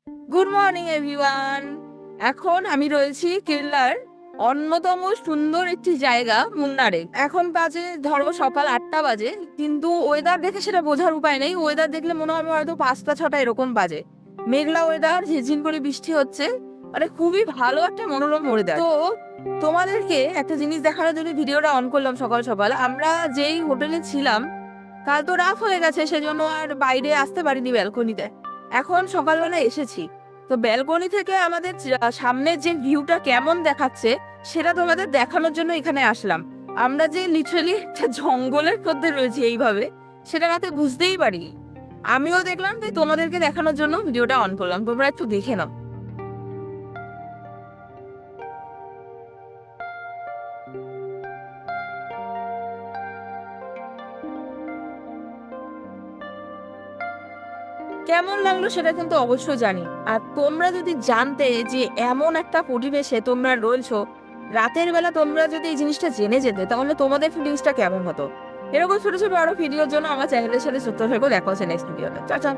Good morning everyone. এখন আমি রয়েছি কেরলার অন্যতম সুন্দর একটি জায়গা মুন্নারে। এখন বাজে ধরো সকাল 8টা বাজে, কিন্তু ওয়েদার দেখে সেটা বোঝার উপায় নেই। ওয়েদার দেখলে মনে হবে হয়তো 5টা 6টা এরকম বাজে। মেঘলা ওয়েদার, ঝিরঝির করে বৃষ্টি হচ্ছে, মানে খুবই ভালো একটা মনোরম ওয়েদার। তো তোমাদেরকে একটা জিনিস দেখানোর জন্য ভিডিওটা অন করলাম সকাল সকাল। আমরা যেই হোটেলে ছিলাম কাল তো রাত হয়ে গেছে, সেজন্য আর বাইরে আসতে পারিনি ব্যালকনিতে। এখন সকালবেলা এসেছি, তো ব্যালকনি থেকে আমাদের সামনের যে ভিউটা কেমন দেখাচ্ছে সেটা তোমাদের দেখানোর জন্য এখানে আসলাম। আমরা যে লিটারালি একটা জঙ্গলের মধ্যে রয়েছি এইভাবে, সেটা রাতে বুঝতেই পারি। আমিও দেখলাম, তাই তোমাদেরকে দেখানোর জন্য ভিডিওটা অন করলাম, তোমরা একটু দেখে নাও। কেমন লাগলো সেটা কিন্তু অবশ্যই জানি। আর তোমরা যদি জানতে যে এমন একটা পরিবেশে তোমরা রয়েছো, রাতের বেলা তোমরা যদি এই জিনিসটা জেনে যেতে, তাহলে তোমাদের ফিলিংসটা কেমন হতো। এরকম ছোট ছোট আরো ভিডিওর জন্য আমার চ্যানেলের সাথে যুক্ত থেকো। দেখা হচ্ছে নেক্সট ভিডিওতে। চা চা।